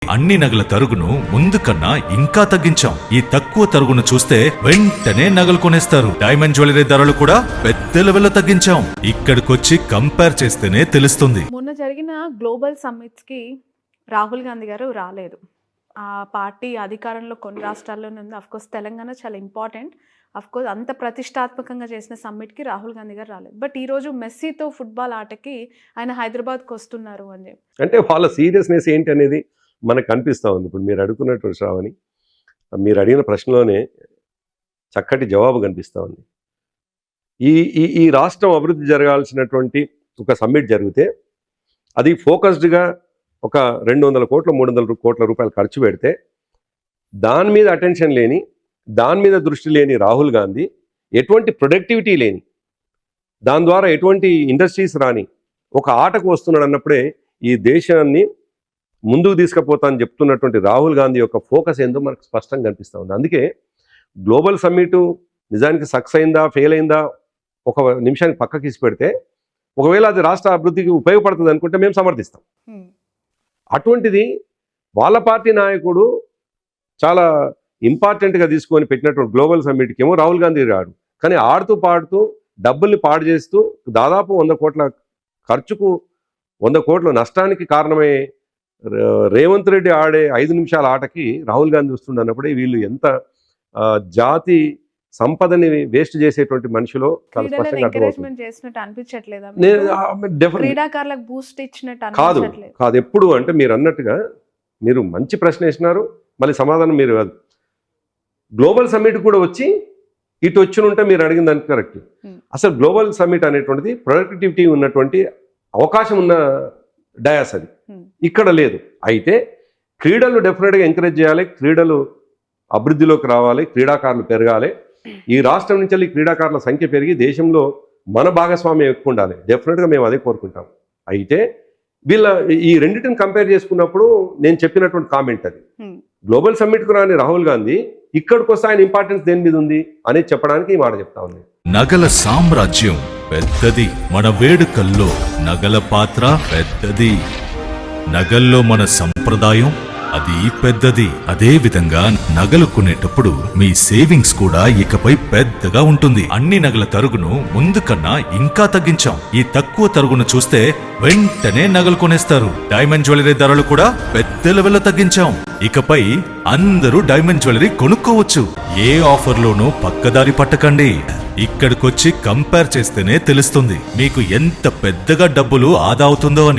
అన్ని నగల తరుగును ముందు కన్నా ఇంకా తగ్గించాం. ఈ తక్కువ తరుగును చూస్తే వెంటనే నగలు కొనేస్తారు. డైమండ్ జ్యువెలరీ ధరలు కూడా పెద్ద లెవెల్లో తగ్గించాం. ఇక్కడికొచ్చి కంపేర్ చేస్తేనే తెలుస్తుంది. మొన్న జరిగిన గ్లోబల్ సమ్మిట్స్ కి రాహుల్ గాంధీ గారు రాలేదు. ఆ పార్టీ అధికారంలో కొన్ని రాష్ట్రాల్లోనే ఉంది. అఫ్కోర్స్ తెలంగాణ చాలా ఇంపార్టెంట్. అఫ్కోర్స్ అంత ప్రతిష్టాత్మకంగా చేసిన సమ్మిట్కి రాహుల్ గాంధీ గారు రాలేదు. బట్ ఈరోజు మెస్సీతో ఫుట్బాల్ ఆటకి ఆయన హైదరాబాద్కి వస్తున్నారు అని చెప్పి అంటే వాళ్ళ సీరియస్నెస్ ఏంటి అనేది మనకు కనిపిస్తూ ఉంది. ఇప్పుడు మీరు అడుగుతున్నట్టు శ్రావణి, మీరు అడిగిన ప్రశ్నలోనే చక్కటి జవాబు కనిపిస్తూ ఉంది. ఈ రాష్ట్రం అభివృద్ధి జరగాల్సినటువంటి ఒక సమ్మిట్ జరిగితే అది ఫోకస్డ్గా ఒక 200 కోట్ల 300 కోట్ల రూపాయలు ఖర్చు పెడితే దాని మీద అటెన్షన్ లేని, దాని మీద దృష్టి లేని రాహుల్ గాంధీ, ఎటువంటి ప్రొడక్టివిటీ లేని, దాని ద్వారా ఎటువంటి ఇండస్ట్రీస్ రాని ఒక ఆటకు వస్తున్నాడు అన్నప్పుడే ఈ దేశాన్ని ముందుకు తీసుకుపోతానని చెప్తున్నటువంటి రాహుల్ గాంధీ యొక్క ఫోకస్ ఏందో మనకు స్పష్టంగా కనిపిస్తూ ఉంది. అందుకే గ్లోబల్ సమ్మిట్ నిజానికి సక్సెస్ అయిందా ఫెయిల్ అయిందా ఒక నిమిషానికి పక్కకి తీసి పెడితే, ఒకవేళ అది రాష్ట్ర అభివృద్ధికి ఉపయోగపడుతుంది అనుకుంటే మేము సమర్థిస్తాం. అటువంటిది వాళ్ళ పార్టీ నాయకుడు చాలా ఇంపార్టెంట్గా తీసుకొని పెట్టినటువంటి గ్లోబల్ సమ్మిట్కి ఏమో రాహుల్ గాంధీ రాడు. కానీ ఆడుతూ పాడుతూ డబ్బుల్ని పాడు చేస్తూ దాదాపు 100 కోట్ల ఖర్చుకు 100 కోట్ల నష్టానికి కారణమై రేవంత్ రెడ్డి ఆడే 5 నిమిషాల ఆటకి రాహుల్ గాంధీ వస్తుండన్నప్పుడే వీళ్ళు ఎంత జాతి సంపదని వేస్ట్ చేసేటువంటి మనుషులో చాలా స్పష్టంగా కాదు. ఎప్పుడు అంటే మీరు అన్నట్టుగా మీరు మంచి ప్రశ్న వేసినారు, మళ్ళీ సమాధానం మీరు కాదు. గ్లోబల్ సమ్మిట్ కూడా వచ్చి ఇటు వచ్చి ఉంటే మీరు అడిగిన దానికి కరెక్ట్. అసలు గ్లోబల్ సమ్మిట్ అనేటువంటిది ప్రొడక్టివిటీ ఉన్నటువంటి అవకాశం ఉన్న డయాస్, అది ఇక్కడ లేదు. అయితే క్రీడలు డెఫినెట్గా ఎంకరేజ్ చేయాలి, క్రీడలు అభివృద్ధిలోకి రావాలి, క్రీడాకారులు పెరగాలి. ఈ రాష్ట్రం నుంచి క్రీడాకారుల సంఖ్య పెరిగి దేశంలో మన భాగస్వామ్యం ఎక్కువ ఉండాలి. డెఫినెట్గా మేము అదే కోరుకుంటాం. అయితే వీళ్ళ ఈ రెండింటిని కంపేర్ చేసుకున్నప్పుడు నేను చెప్పినటువంటి కామెంట్ అది, గ్లోబల్ సమ్మిట్కు రాని రాహుల్ గాంధీ ఇక్కడికి వస్తే ఆయన ఇంపార్టెన్స్ దేని మీద ఉంది అనేది చెప్పడానికి ఈ మాట చెప్తా ఉంది. నగల సామ్రాజ్యం పెద్దది, మన వేడుకల్లో నగల పాత్ర పెద్దది. నగల్లో మన సంప్రదాయం అది పెద్దది. అదే విధంగా నగలు కొనేటప్పుడు మీ సేవింగ్స్ కూడా ఇకపై పెద్దగా ఉంటుంది. అన్ని నగల తరుగును ముందు కన్నా ఇంకా తగ్గించాం. ఈ తక్కువ తరుగును చూస్తే వెంటనే నగలు కొనేస్తారు. డైమండ్ జ్యువెలరీ ధరలు కూడా పెద్ద లెవెల్లో తగ్గించాం. ఇకపై అందరూ డైమండ్ జ్యువెలరీ కొనుక్కోవచ్చు. ఏ ఆఫర్లోనూ పక్కదారి పట్టకండి. ఇక్కడికొచ్చి కంపేర్ చేస్తేనే తెలుస్తుంది మీకు ఎంత పెద్దగా డబ్బులు ఆదా అవుతుందో అని.